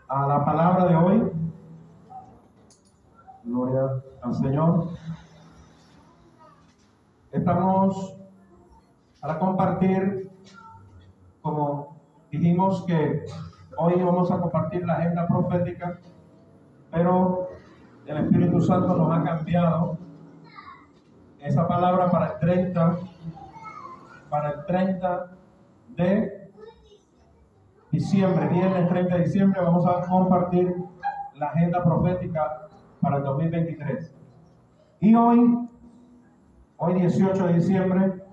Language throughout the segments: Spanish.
a la palabra de hoy. Gloria al Señor. Estamos para compartir, como dijimos que hoy vamos a compartir la agenda profética, pero el Espíritu Santo nos ha cambiado esa palabra para el 30 de diciembre, viernes 30 de diciembre, vamos a compartir la agenda profética para el 2023. Y hoy 18 de diciembre,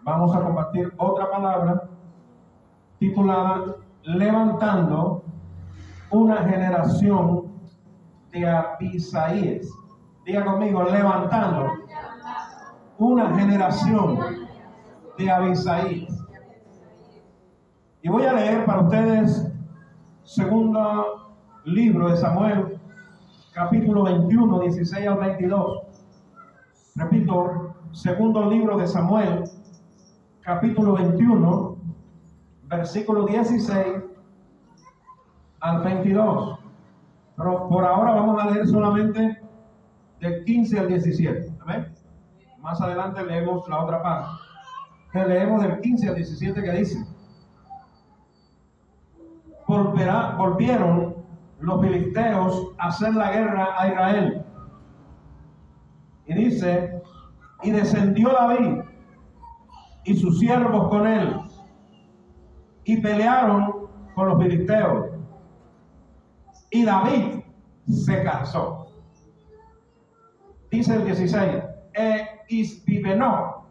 vamos a compartir otra palabra titulada Levantando una generación de Abisaíes. Diga conmigo, levantando una generación de Abisaíes. Y voy a leer para ustedes segundo libro de Samuel, capítulo 21, 16 al 22. Repito, segundo libro de Samuel, capítulo 21, versículo 16 al 22. Pero por ahora vamos a leer solamente del 15 al 17. ¿Amén? Más adelante leemos la otra parte. Que leemos del 15 al 17 que dice: Volvieron los filisteos a hacer la guerra a Israel. Y dice: y descendió David y sus siervos con él, y pelearon con los filisteos. Y David se cansó. Dice el 16: Isbibenó,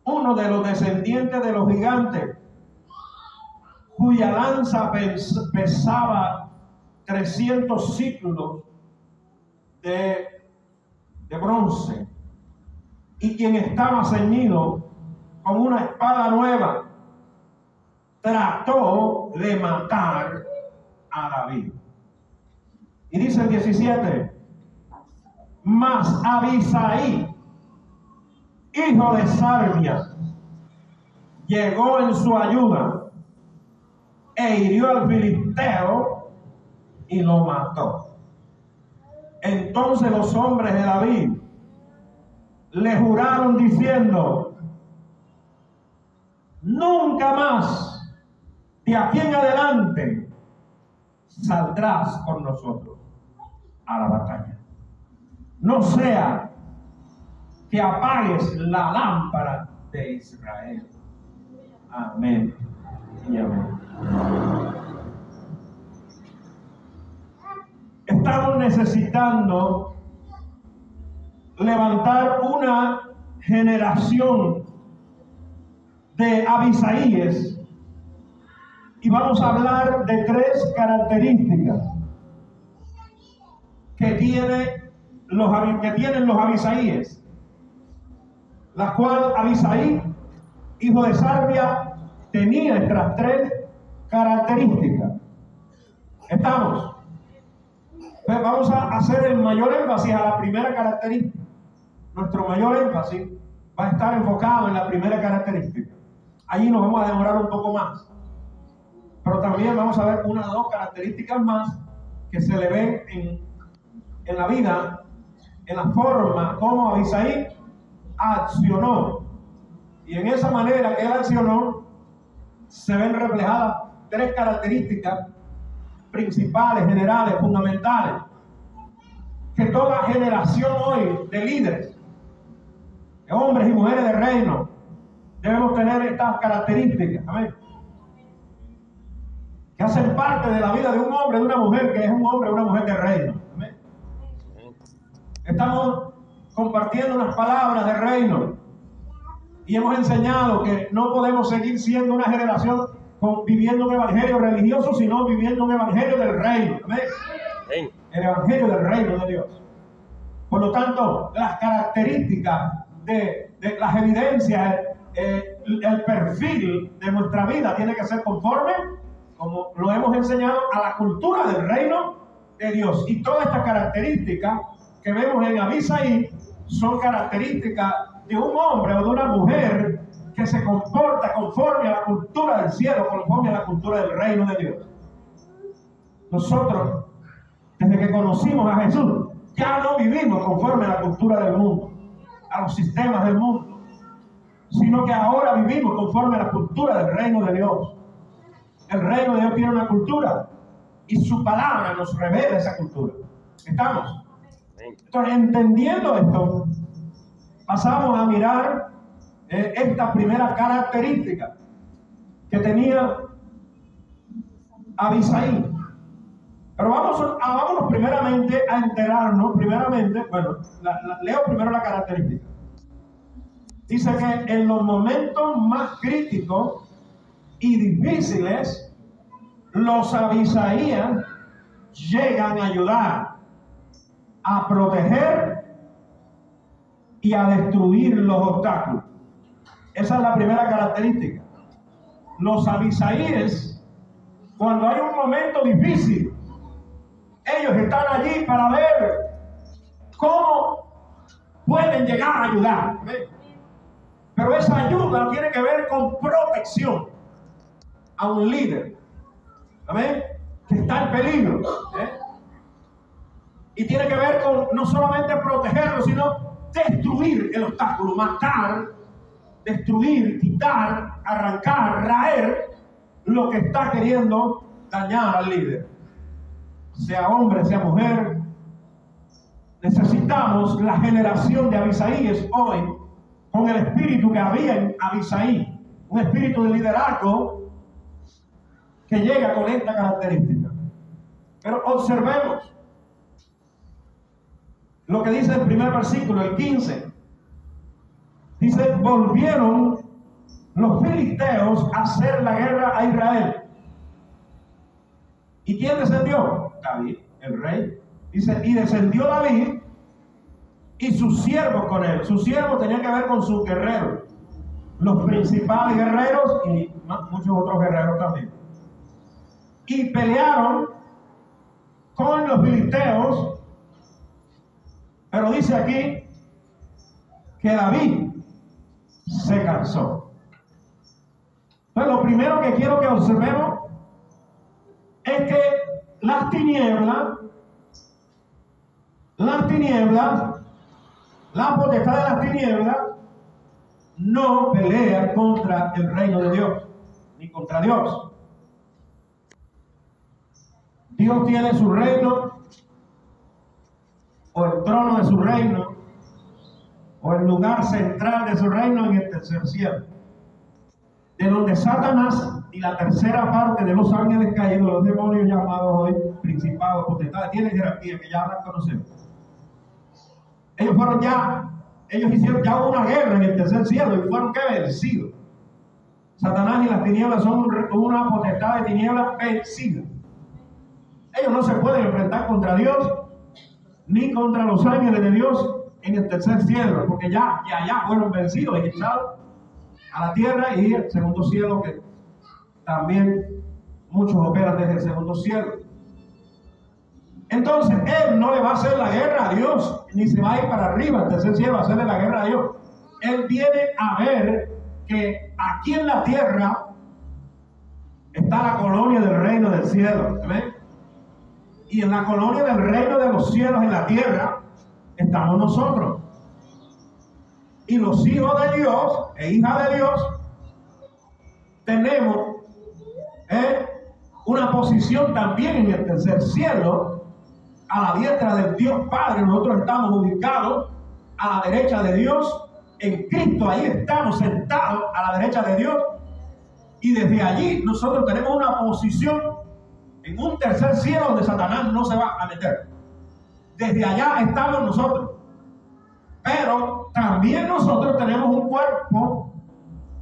uno de los descendientes de los gigantes, cuya lanza pesaba 300 ciclos de bronce, y quien estaba ceñido con una espada nueva, trató de matar a David. Y dice el 17: mas Abisaí, hijo de Sarvia, llegó en su ayuda e hirió al filisteo y lo mató. Entonces los hombres de David le juraron diciendo: nunca más de aquí en adelante saldrás con nosotros a la batalla. No sea que apagues la lámpara de Israel. Amén y amén. Estamos necesitando levantar una generación de Abisaíes, y vamos a hablar de 3 características que tienen los Abisaíes, la cual Abisaí, hijo de Sarvia, tenía estas 3 características. ¿Estamos? Pues vamos a hacer el mayor énfasis a la primera característica. Nuestro mayor énfasis va a estar enfocado en la primera característica. Allí nos vamos a demorar un poco más. Pero también vamos a ver 1 o 2 características más que se le ven en la vida, en la forma como Abisaí accionó. Y en esa manera que él accionó, se ven reflejadas 3 características principales, generales, fundamentales, que toda generación hoy de líderes, de hombres y mujeres de reino, debemos tener estas características. Amén. Que hacen parte de la vida de un hombre, de una mujer, que es un hombre o una mujer de reino. Amén. Estamos compartiendo unas palabras de reino y hemos enseñado que no podemos seguir siendo una generación viviendo un evangelio religioso, sino viviendo un evangelio del reino. Amén. El evangelio del reino de Dios. Por lo tanto, las características de las evidencias, el perfil de nuestra vida tiene que ser conforme, como lo hemos enseñado, a la cultura del reino de Dios. Y todas estas características que vemos en Abisaí son características de un hombre o de una mujer que se comporta conforme a la cultura del cielo, conforme a la cultura del reino de Dios. nosotros, desde que conocimos a Jesús, ya no vivimos conforme a la cultura del mundo, a los sistemas del mundo, sino que ahora vivimos conforme a la cultura del reino de Dios. El reino de Dios tiene una cultura y su palabra nos revela esa cultura. ¿Estamos? Entonces, entendiendo esto, pasamos a mirar esta primera característica que tenía Abisaí. Pero vámonos primeramente a enterarnos, leo primero la característica. Dice que en los momentos más críticos y difíciles, los Abisaías llegan a ayudar, a proteger y a destruir los obstáculos. Esa es la primera característica. Los Abisaíes, cuando hay un momento difícil, ellos están allí para ver cómo pueden llegar a ayudar. Pero esa ayuda tiene que ver con protección a un líder, ¿amén?, que está en peligro, y tiene que ver con no solamente protegerlo, sino destruir el obstáculo, matar, destruir, quitar, arrancar, raer lo que está queriendo dañar al líder, sea hombre, sea mujer. Necesitamos la generación de Abisaíes hoy con el espíritu que había en Abisaí, un espíritu de liderazgo que llega con esta característica. Pero observemos lo que dice el primer versículo, el 15. Dice: volvieron los filisteos a hacer la guerra a Israel. ¿Y quién descendió? David, el rey. Dice: y descendió David y sus siervos con él. Sus siervos tenían que ver con sus guerreros, los principales guerreros y muchos otros guerreros también. Y pelearon con los filisteos. Pero dice aquí que David se cansó. Entonces, lo primero que quiero que observemos es que las tinieblas, la potestad de las tinieblas no pelea contra el reino de Dios, ni contra Dios. Dios tiene su reino, o el trono de su reino, o el lugar central de su reino en el tercer cielo, de donde Satanás y la tercera parte de los ángeles caídos, los demonios llamados hoy principados, potestades, tienen jerarquía que ya la conocemos. Ellos hicieron ya una guerra en el tercer cielo y fueron vencidos. Satanás y las tinieblas son una potestad de tinieblas vencida. Ellos no se pueden enfrentar contra Dios ni contra los ángeles de Dios en el tercer cielo, porque ya fueron vencidos y echados a la tierra, y el segundo cielo, que también muchos operan desde el segundo cielo. Entonces él no le va a hacer la guerra a Dios, ni se va a ir para arriba al tercer cielo a hacerle la guerra a Dios. Él viene a ver que aquí en la tierra está la colonia del reino del cielo. ¿Ven? Y en la colonia del reino de los cielos en la tierra estamos nosotros. Y los hijos de Dios e hijas de Dios tenemos una posición también en el tercer cielo, a la diestra del Dios Padre. Nosotros estamos ubicados a la derecha de Dios. En Cristo ahí estamos sentados a la derecha de Dios. Y desde allí nosotros tenemos una posición en un tercer cielo donde Satanás no se va a meter. Desde allá estamos nosotros. Pero también nosotros tenemos un cuerpo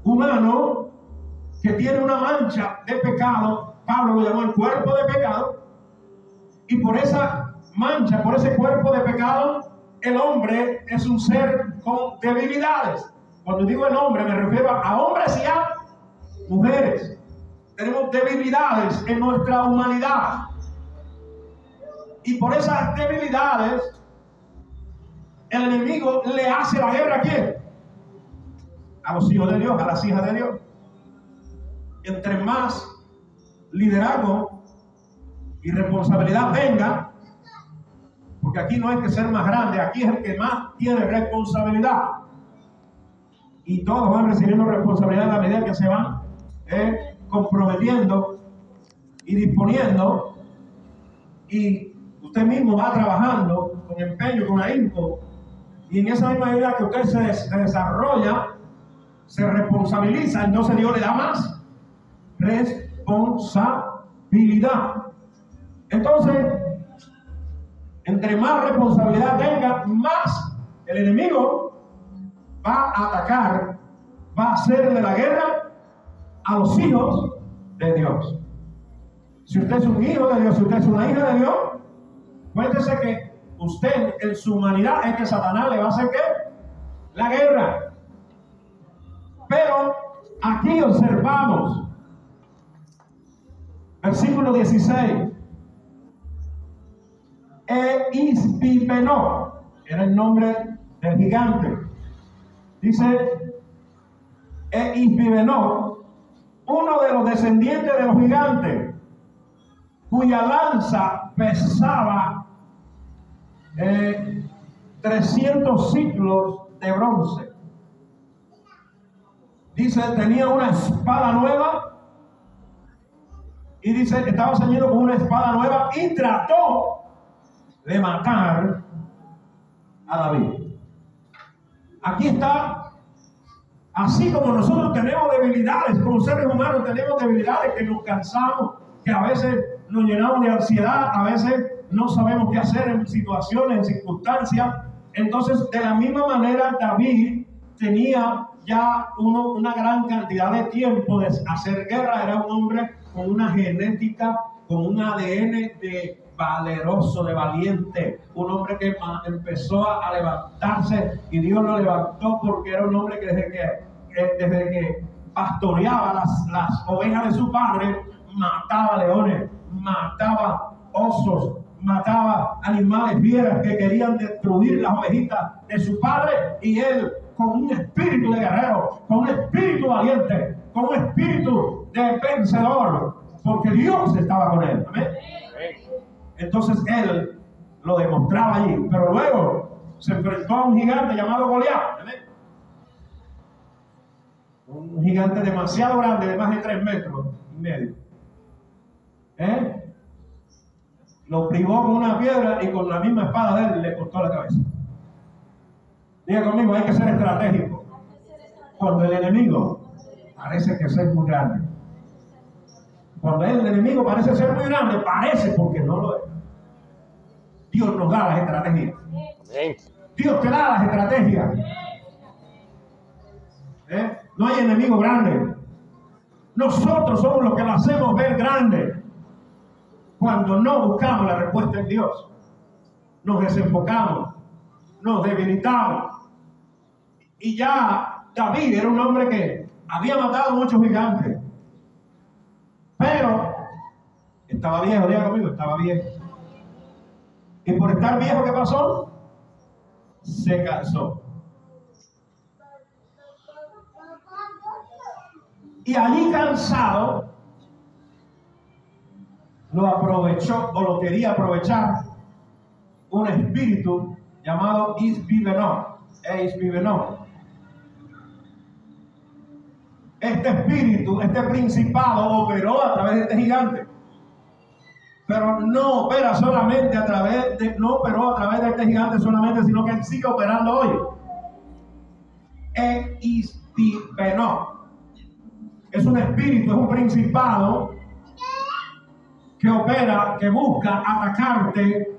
humano que tiene una mancha de pecado. Pablo lo llamó el cuerpo de pecado. Y por esa mancha, por ese cuerpo de pecado, el hombre es un ser con debilidades. Cuando digo el hombre, me refiero a hombres y a mujeres. Tenemos debilidades en nuestra humanidad. Y por esas debilidades, el enemigo le hace la guerra. ¿A quién? A los hijos de Dios, a las hijas de Dios. Entre más liderazgo y responsabilidad venga, porque aquí no hay que ser más grande, aquí es el que más tiene responsabilidad. Y todos van recibiendo responsabilidad a la medida que se van comprometiendo y disponiendo, y usted mismo va trabajando con empeño, con ahínco, y en esa misma medida que usted se desarrolla, se responsabiliza, entonces Dios le da más responsabilidad. Entonces, entre más responsabilidad tenga, más el enemigo va a atacar, va a hacerle la guerra a los hijos de Dios. Si usted es un hijo de Dios, si usted es una hija de Dios, cuéntese que usted en su humanidad es que Satanás le va a hacer ¿qué? La guerra. Pero aquí observamos versículo 16. Eisbibenó era el nombre del gigante. Dice Eisbibenó, uno de los descendientes de los gigantes, cuya lanza pesaba 300 ciclos de bronce. Dice, tenía una espada nueva, y dice, estaba ceñido con una espada nueva y trató de matar a David. Aquí está, así como nosotros tenemos debilidades, como seres humanos tenemos debilidades, que nos cansamos, que a veces nos llenamos de ansiedad, a veces no sabemos qué hacer en situaciones, en circunstancias. Entonces, de la misma manera, David tenía ya una gran cantidad de tiempo de hacer guerra. Era un hombre con una genética, con un ADN de valeroso, de valiente, un hombre que empezó a levantarse, y Dios lo levantó porque era un hombre que desde que pastoreaba las ovejas de su padre, mataba leones, mataba osos, mataba animales fieras que querían destruir las ovejitas de su padre, y él, con un espíritu de guerrero, con un espíritu valiente, con un espíritu de vencedor, porque Dios estaba con él. ¿Amén? Entonces él lo demostraba allí, pero luego se enfrentó a un gigante llamado Goliat. ¿Amén? Un gigante demasiado grande, de más de 3 metros y medio. Lo privó con una piedra, y con la misma espada de él le cortó la cabeza. Diga conmigo, hay que ser estratégico. Cuando el enemigo parece que es muy grande, cuando el enemigo parece ser muy grande, parece, porque no lo es. Dios nos da las estrategias. Dios te da las estrategias. No hay enemigo grande. Nosotros somos los que lo hacemos ver grande. Cuando no buscamos la respuesta en Dios, nos desenfocamos, nos debilitamos. Y ya David era un hombre que había matado muchos gigantes, pero estaba viejo. Diga conmigo, estaba viejo. Y por estar viejo, ¿qué pasó? Se cansó. Y allí cansado, lo aprovechó, o lo quería aprovechar, un espíritu llamado Eisbibenó. Este espíritu, este principado, operó a través de este gigante. Pero no opera solamente no operó a través de este gigante solamente, sino que sigue operando hoy. Eisbibenó es un espíritu, es un principado que opera, que busca atacarte,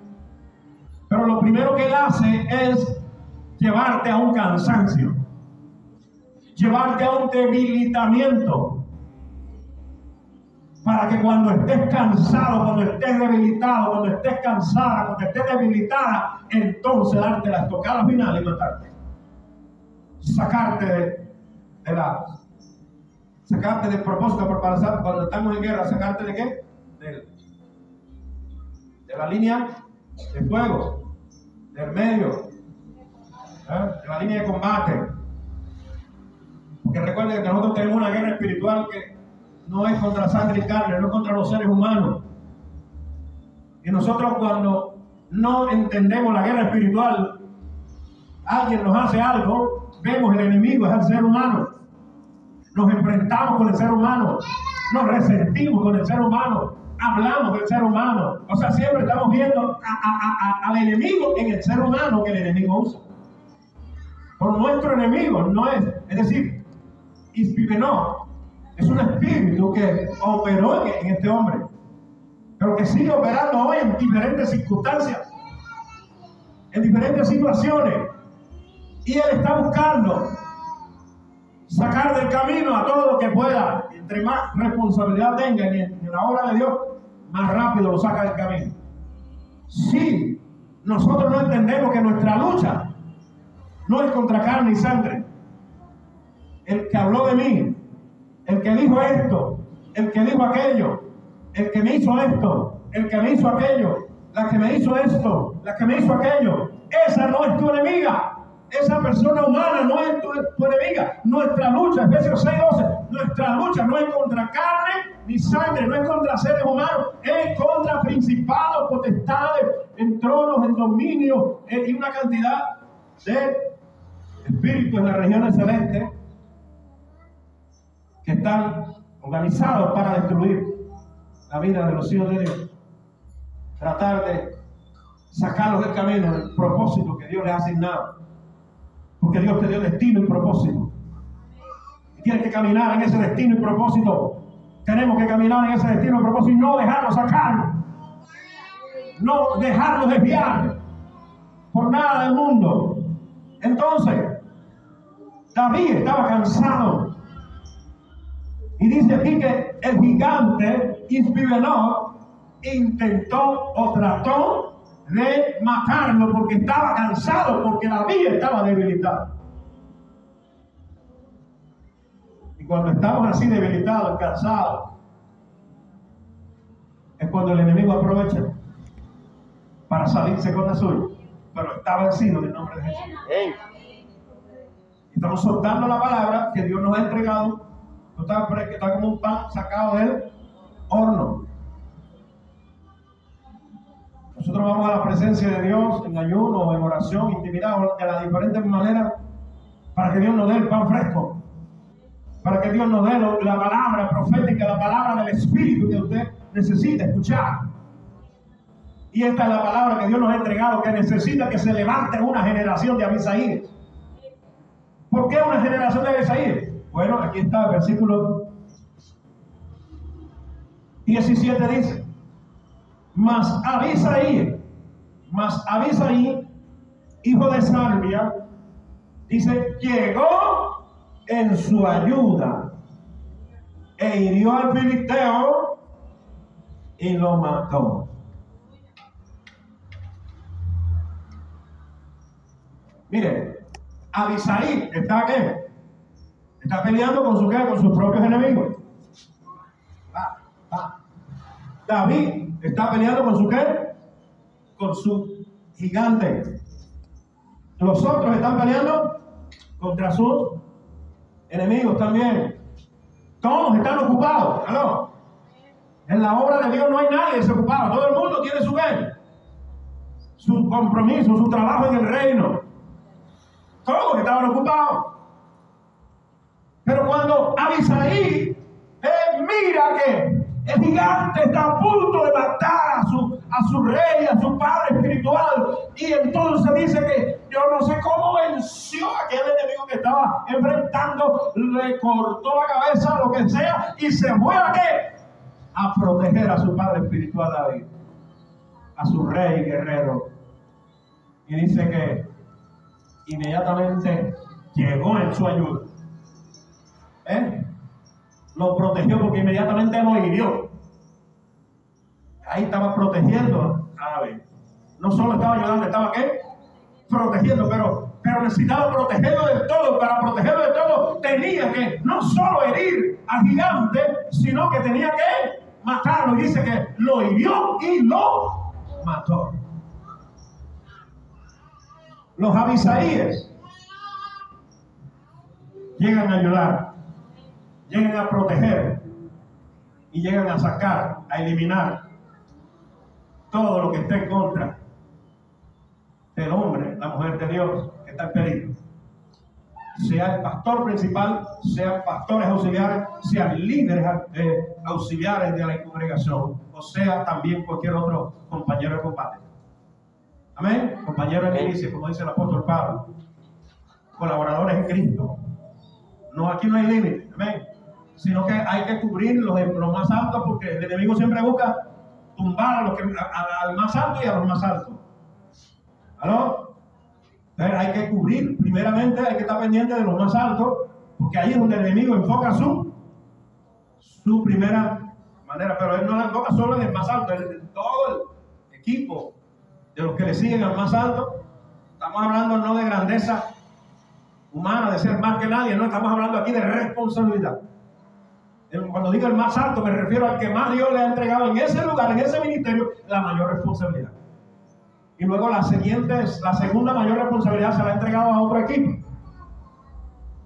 pero lo primero que él hace es llevarte a un cansancio, llevarte a un debilitamiento, para que cuando estés cansado, cuando estés debilitado, cuando estés cansada, cuando estés debilitada, entonces darte la estocada final y matarte, sacarte sacarte del propósito por pasar. Cuando estamos en guerra, sacarte de qué? De la línea de fuego, del medio, de la línea de combate. Porque recuerden que nosotros tenemos una guerra espiritual que no es contra sangre y carne, no es contra los seres humanos. Y nosotros cuando no entendemos la guerra espiritual, alguien nos hace algo, vemos el enemigo es el ser humano. Nos enfrentamos con el ser humano, nos resentimos con el ser humano, hablamos del ser humano. O sea, siempre estamos viendo al enemigo en el ser humano que el enemigo usa. Por nuestro enemigo no es decir, Ispibenó es un espíritu que operó en este hombre, pero que sigue operando hoy en diferentes circunstancias, en diferentes situaciones. Y él está buscando sacar del camino a todo lo que pueda. Entre más responsabilidad tenga en la obra de Dios, más rápido lo saca del camino. Si nosotros no entendemos que nuestra lucha no es contra carne y sangre, el que habló de mí, el que dijo esto, el que dijo aquello, el que me hizo esto, el que me hizo aquello, la que me hizo esto, la que me hizo aquello, esa no es tu enemiga. Esa persona humana no es tu enemiga. Nuestra lucha, Efesios 6:12, nuestra lucha no es contra carne ni sangre, no es contra seres humanos, es contra principados, potestades, en tronos, en dominio, y una cantidad de espíritus en las regiones celestes que están organizados para destruir la vida de los hijos de Dios. Tratar de sacarlos del camino, del propósito que Dios les ha asignado. Porque Dios te dio destino y propósito. Y tienes que caminar en ese destino y propósito. Tenemos que caminar en ese destino y propósito y no dejarnos sacar. No dejarnos desviar por nada del mundo. Entonces, David estaba cansado. Y dice aquí que el gigante Isbibenó intentó o trató de matarlo porque estaba cansado, porque David estaba debilitado. Y cuando estamos así debilitados, cansados, es cuando el enemigo aprovecha para salirse con la suya. Pero está vencido en el nombre de Jesús. Estamos soltando la palabra que Dios nos ha entregado. Está como un pan sacado del horno. Nosotros vamos a la presencia de Dios en ayuno, en oración, intimidad, de las diferentes maneras, para que Dios nos dé el pan fresco, para que Dios nos dé la palabra profética, la palabra del Espíritu que usted necesita escuchar. Y esta es la palabra que Dios nos ha entregado, que necesita que se levante una generación de Abisaíes. ¿Por qué una generación de Abisaíes? Bueno, aquí está el versículo 17, dice: Mas Abisaí, hijo de Sarbia, dice, llegó en su ayuda e hirió al filisteo y lo mató. Mire, Abisaí está ¿qué? Está peleando con sus propios enemigos. David está peleando con su ¿qué? Con su gigante. Los otros están peleando contra sus enemigos también. Todos están ocupados. ¿Aló? En la obra de Dios no hay nadie desocupado. Todo el mundo tiene su ¿qué? Su compromiso, su trabajo en el reino. Todos estaban ocupados. Pero cuando Abisaí mira que el gigante está a punto de matar a su rey, a su padre espiritual, y entonces dice que yo no sé cómo venció a aquel enemigo que estaba enfrentando, le cortó la cabeza, lo que sea, y se fue a ¿qué? A proteger a su padre espiritual David, a su rey guerrero. Y dice que inmediatamente llegó en su ayuda. Lo protegió porque inmediatamente lo hirió. Ahí estaba protegiendo a David. No solo estaba ayudando, estaba ¿qué? Protegiendo, pero necesitaba protegerlo del todo. Para protegerlo del todo tenía que no solo herir al gigante, sino que tenía que matarlo. Y dice que lo hirió y lo mató. Los Abisaíes llegan a ayudar, llegan a proteger y llegan a sacar, a eliminar todo lo que esté en contra del hombre, la mujer de Dios, está en peligro. Sea el pastor principal, sean pastores auxiliares, sean líderes auxiliares de la congregación, o sea también cualquier otro compañero de combate. Amén. Compañero de milicia, como dice el apóstol Pablo. Colaboradores en Cristo. No, aquí no hay límite. Amén. Sino que hay que cubrir los más altos, porque el enemigo siempre busca tumbar al más alto y a los más altos. ¿Aló? Entonces hay que cubrir, primeramente hay que estar pendiente de los más altos, porque ahí es donde el enemigo enfoca su primera manera, pero él no la enfoca solo en el más alto, en todo el equipo de los que le siguen al más alto. Estamos hablando no de grandeza humana, de ser más que nadie, no, estamos hablando aquí de responsabilidad. Cuando digo el más alto, me refiero al que más Dios le ha entregado en ese lugar, en ese ministerio, la mayor responsabilidad. Y luego la segunda mayor responsabilidad se la ha entregado a otro equipo.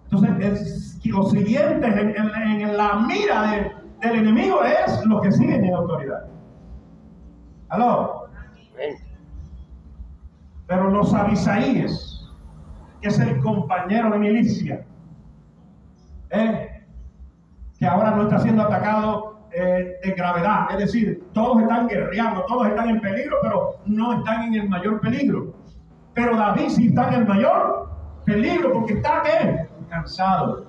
Entonces, los siguientes en la mira del enemigo es los que siguen en autoridad. ¿Aló? Pero los Abisaíes, que es el compañero de milicia, que ahora no está siendo atacado de gravedad, es decir, todos están guerreando, todos están en peligro, pero no están en el mayor peligro. Pero David sí está en el mayor peligro, porque está ¿qué? Cansado.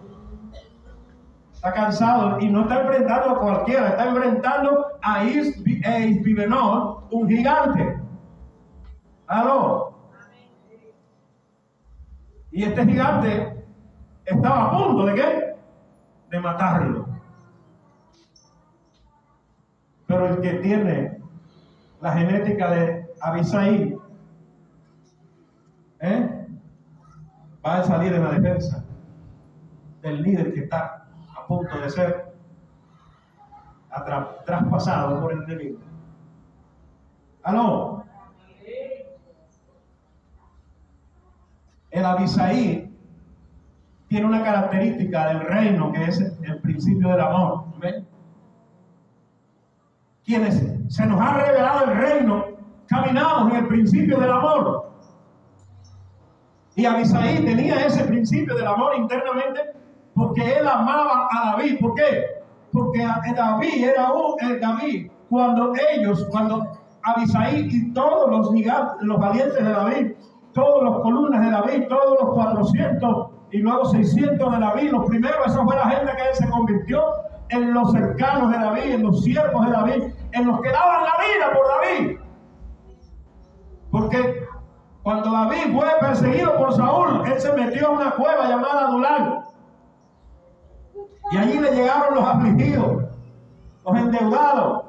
Está cansado y no está enfrentando a cualquiera, está enfrentando a Isbibenor, un gigante. ¿Aló? Y este gigante estaba a punto de ¿qué? De matarlo. Pero el que tiene la genética de Abisai va a salir en la defensa del líder que está a punto de ser traspasado por el enemigo. ¿Aló? El Abisai tiene una característica del reino que es el principio del amor. ¿Ven? Quienes se nos ha revelado el reino, caminamos en el principio del amor. Y Abisai tenía ese principio del amor internamente porque él amaba a David. ¿Por qué? Porque David era David. Cuando Abisai y todos los gigantes, los valientes de David, todos los columnas de David, todos los 400 y luego 600 de David, los primeros, esa fue la gente que él se convirtió en los cercanos de David, en los siervos de David, en los que daban la vida por David. Porque cuando David fue perseguido por Saúl, él se metió a una cueva llamada Adulam. Y allí le llegaron los afligidos, los endeudados,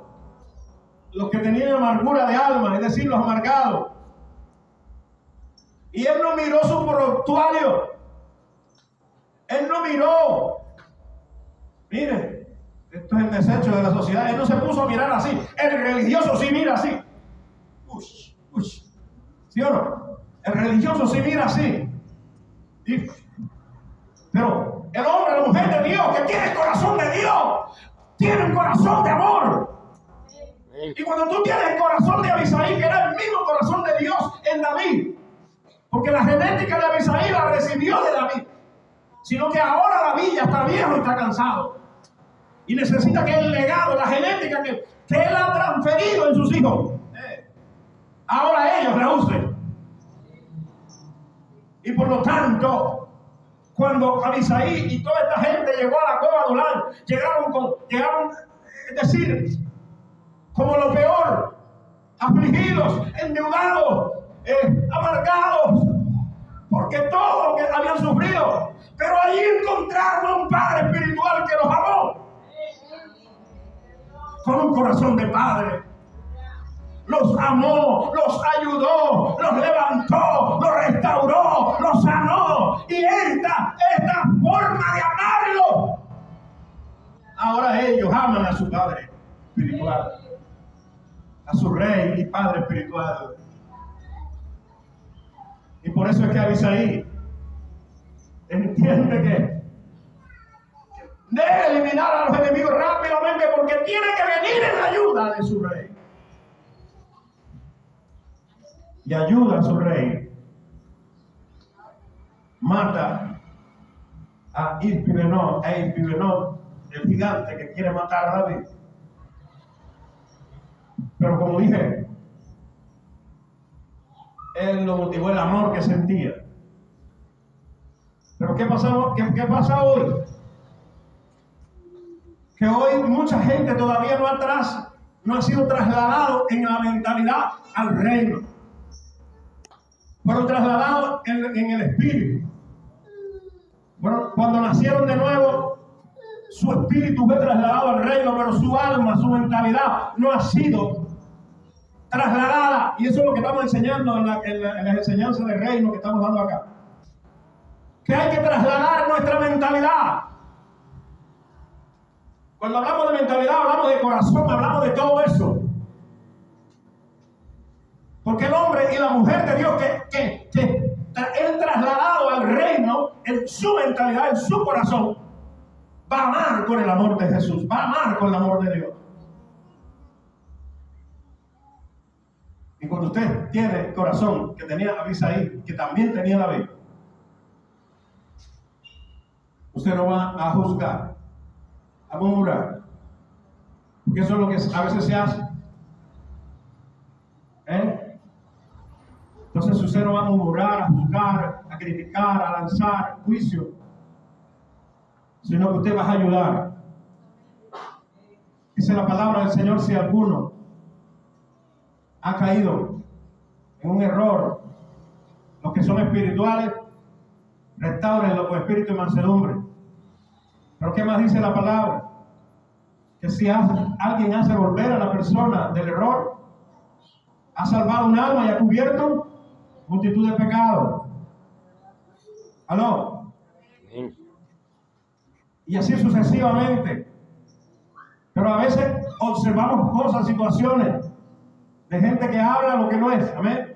los que tenían amargura de alma, es decir, los amargados. Y él no miró su prontuario. Él no miró. Mire, esto es el desecho de la sociedad. Él no se puso a mirar así. El religioso sí mira así. ¿Sí o no? El religioso sí mira así. Pero el hombre, la mujer de Dios, que tiene el corazón de Dios, tiene un corazón de amor. Y cuando tú tienes el corazón de Abisai, que era el mismo corazón de Dios en David, porque la genética de Abisai la recibió de David, sino que ahora David ya está viejo y está cansado. Y necesita que el legado, la genética que él ha transferido en sus hijos, ahora ellos la usen. Y por lo tanto, cuando Abisai y toda esta gente llegó a la cueva de Adulam, llegaron, es decir, como lo peor, afligidos, endeudados, amargados, porque todo lo que habían sufrido, pero allí encontraron a un padre espiritual que los amó con un corazón de padre. Los amó, los ayudó, los levantó, los restauró, los sanó. Y esta forma de amarlo, ahora ellos aman a su padre espiritual, a su rey y padre espiritual. Y por eso es que Abisai entiende que debe eliminar a los enemigos rápidamente, porque tiene que venir en la ayuda de su rey. y ayuda a su rey, mata a Isbibenot, el gigante que quiere matar a David. Pero como dije, él lo motivó el amor que sentía. Pero ¿qué pasa hoy? Que hoy mucha gente todavía no ha sido trasladado en la mentalidad al reino, pero trasladado en el espíritu. Bueno, cuando nacieron de nuevo, su espíritu fue trasladado al reino, pero su alma, su mentalidad no ha sido trasladada. Y eso es lo que estamos enseñando en las enseñanzas del reino que estamos dando acá. Que hay que trasladar nuestra mentalidad. Cuando hablamos de mentalidad, hablamos de corazón, hablamos de todo eso. Porque el hombre y la mujer de Dios que el trasladado al reino, en su mentalidad, en su corazón, va a amar con el amor de Jesús, va a amar con el amor de Dios. Y cuando usted tiene el corazón que tenía Abisaí, que también tenía David, usted no va a juzgar, a murmurar, porque eso es lo que a veces se hace. Entonces usted no va a murmurar, a juzgar, a criticar, a lanzar juicio, sino que usted va a ayudar. Dice la palabra del Señor: si alguno ha caído en un error, los que son espirituales, restáurenlo con espíritu y mansedumbre. Pero ¿qué más dice la palabra? Que si alguien hace volver a la persona del error, ha salvado un alma y ha cubierto multitud de pecados. ¿Aló? Y así sucesivamente. Pero a veces observamos cosas, situaciones de gente que habla lo que no es. Amén.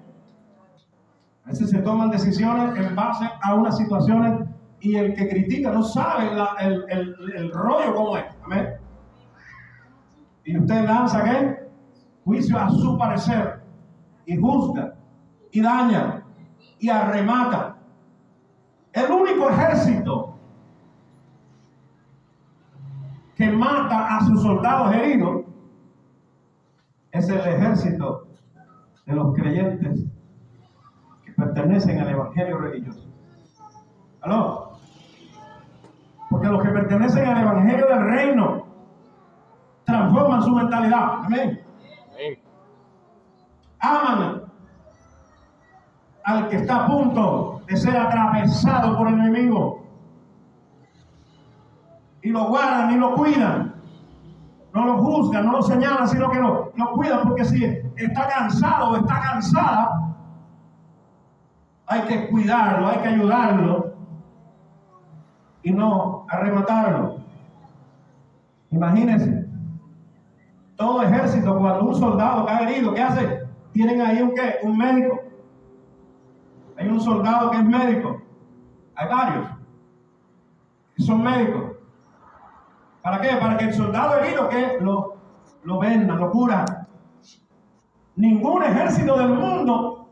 A veces se toman decisiones en base a unas situaciones y el que critica no sabe el rollo como es. Amén. Y usted lanza ¿qué? Juicio a su parecer y juzga y daña y arremata. El único ejército que mata a sus soldados heridos es el ejército de los creyentes que pertenecen al evangelio religioso. ¿Aló? Porque los que pertenecen al evangelio del reino transforman su mentalidad. Amén. Aman al que está a punto de ser atravesado por el enemigo y lo guardan y lo cuidan. No lo juzgan, no lo señalan, sino que lo cuidan, porque si está cansado o está cansada, hay que cuidarlo, hay que ayudarlo y no arrematarlo. Imagínense, todo ejército, cuando un soldado cae herido, ¿qué hace? Tienen ahí un médico. Hay un soldado que es médico. Hay varios que son médicos. ¿Para qué? Para que el soldado herido que lo vendan, lo curan. Ningún ejército del mundo,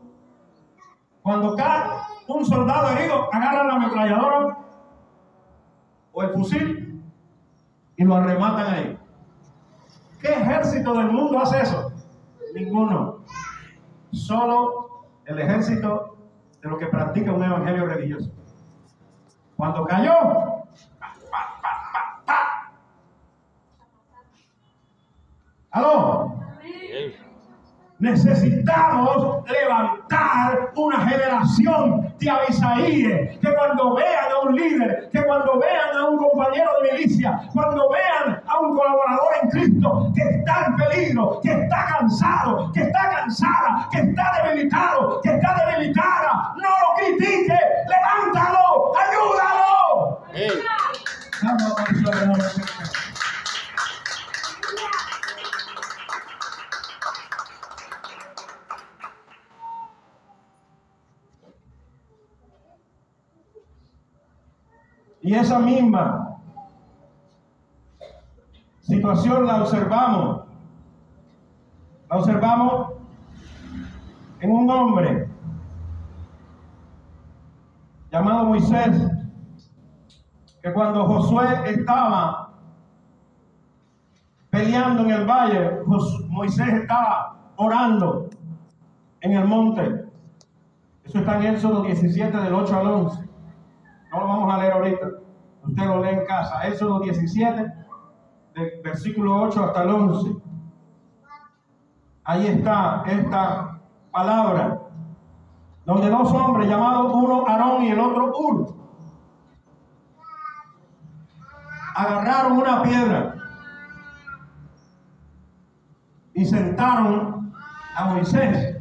cuando cae un soldado herido, agarran la ametralladora o el fusil y lo arrematan ahí. ¿Qué ejército del mundo hace eso? Ninguno. Solo el ejército de los que practican un evangelio religioso. Cuando cayó, ¿aló? Necesitamos levantar una generación de Abisaíes, que cuando vean a un líder, que cuando vean a un compañero de milicia, cuando vean a un colaborador en Cristo que está en peligro, que está cansado, que está cansada, que está debilitado, que está debilitada, no lo critique, levántalo, ayúdalo. Y esa misma situación la observamos en un hombre llamado Moisés, que cuando Josué estaba peleando en el valle, Moisés estaba orando en el monte. Eso está en Éxodo 17 del 8 al 11. No lo vamos a leer ahorita. Usted lo lee en casa. Éxodo 17 del versículo 8 hasta el 11. Ahí está esta palabra, donde dos hombres llamados, uno Aarón y el otro Hur, agarraron una piedra y sentaron a Moisés,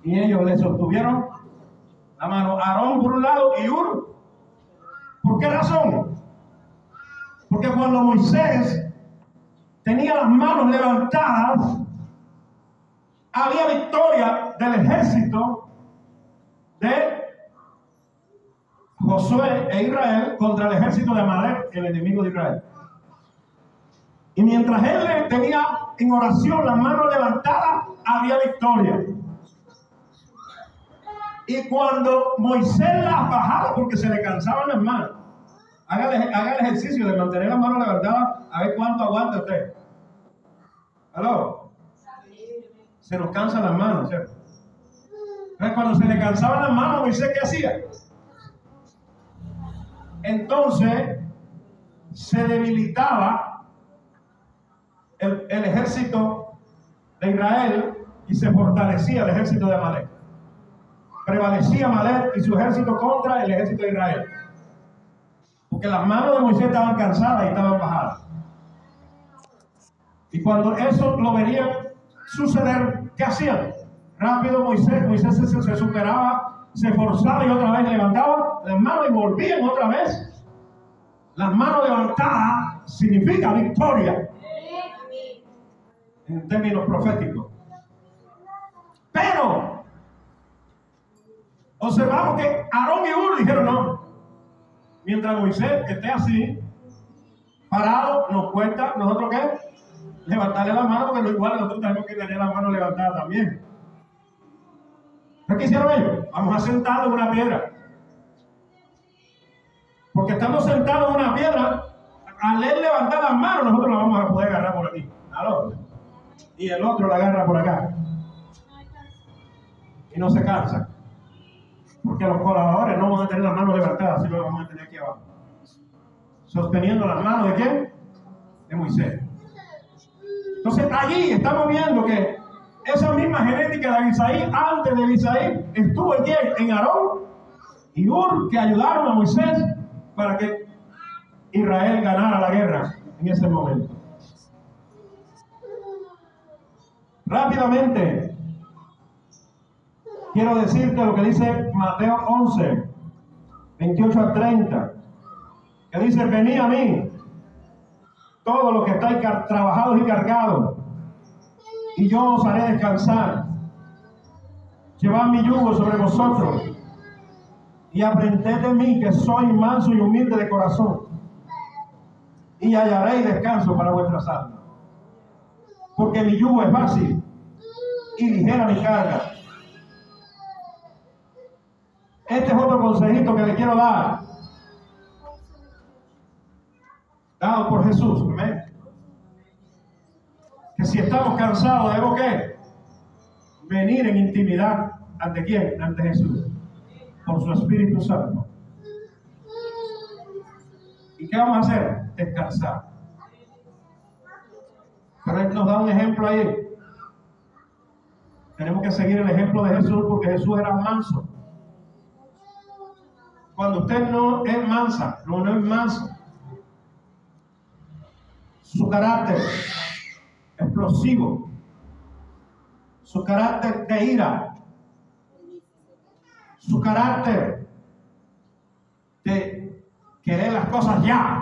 y ellos le sostuvieron la mano, Aarón por un lado y Hur. ¿Por qué razón? Porque cuando Moisés tenía las manos levantadas, había victoria del ejército de Josué e Israel contra el ejército de Amalek, el enemigo de Israel. Y mientras él tenía en oración las manos levantadas, había victoria. Y cuando Moisés las bajaba, porque se le cansaban las manos, haga el ejercicio de mantener las manos levantadas, a ver cuánto aguanta usted. ¿Aló? Se nos cansan las manos, ¿cierto? Entonces, cuando se le cansaban las manos, Moisés, ¿qué hacía? Entonces se debilitaba el ejército de Israel y se fortalecía el ejército de Amalek. Prevalecía Amalek y su ejército contra el ejército de Israel, porque las manos de Moisés estaban cansadas y estaban bajadas. Y cuando eso lo verían suceder, ¿qué hacían? Rápido Moisés se superaba, se esforzaba y otra vez levantaba las manos y volvían otra vez. Las manos levantadas significa victoria en términos proféticos. Pero observamos que Aarón y Hur dijeron no. Mientras Moisés esté así, parado, nos cuesta, ¿nosotros qué? Levantarle la mano, porque igual nosotros tenemos que tener la mano levantada también. ¿Qué hicieron ellos? Vamos a sentarnos en una piedra. Porque estando sentados en una piedra, al él levantar las manos, nosotros la vamos a poder agarrar por aquí. Y el otro la agarra por acá. Y no se cansa. Porque los colaboradores no van a tener las manos levantadas, sino las vamos a tener aquí abajo. Sosteniendo las manos de ¿quién? De Moisés. Entonces allí estamos viendo que esa misma genética de Abisaí, antes de Abisaí, estuvo en ¿quién? En Aarón y Hur, que ayudaron a Moisés para que Israel ganara la guerra en ese momento. Rápidamente quiero decirte lo que dice Mateo 11, 28 a 30, que dice: venid a mí, todos los que estáis trabajados y cargados, y yo os haré descansar. Llevad mi yugo sobre vosotros, y aprended de mí, que soy manso y humilde de corazón, y hallaréis descanso para vuestras almas. Porque mi yugo es fácil y ligera mi carga. Este es otro consejito que le quiero dar, dado por Jesús. Amén. Que si estamos cansados, debemos ¿qué? Venir en intimidad. ¿Ante quién? Ante Jesús, por su Espíritu Santo. ¿Y qué vamos a hacer? Descansar. Pero Él nos da un ejemplo ahí. Tenemos que seguir el ejemplo de Jesús, porque Jesús era manso. Cuando usted no es mansa, no es manso, su carácter explosivo, su carácter de ira, su carácter de querer las cosas ya,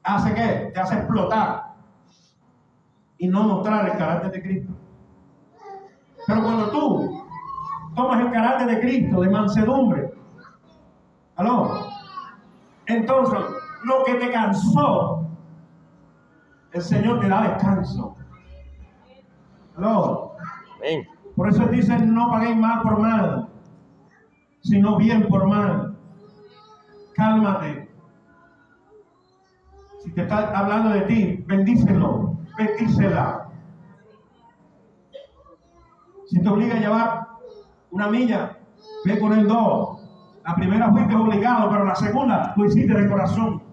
hace que te hace explotar y no mostrar el carácter de Cristo. Pero cuando tú tomas el carácter de Cristo, de mansedumbre, entonces lo que te cansó, el Señor te da descanso. Amén. Por eso dice, no paguéis mal por mal, sino bien por mal. Cálmate. Si te está hablando de ti, bendícelo, bendícela. Si te obliga a llevar una milla, ve con el 2. La primera fuiste obligado, pero la segunda lo hiciste de corazón.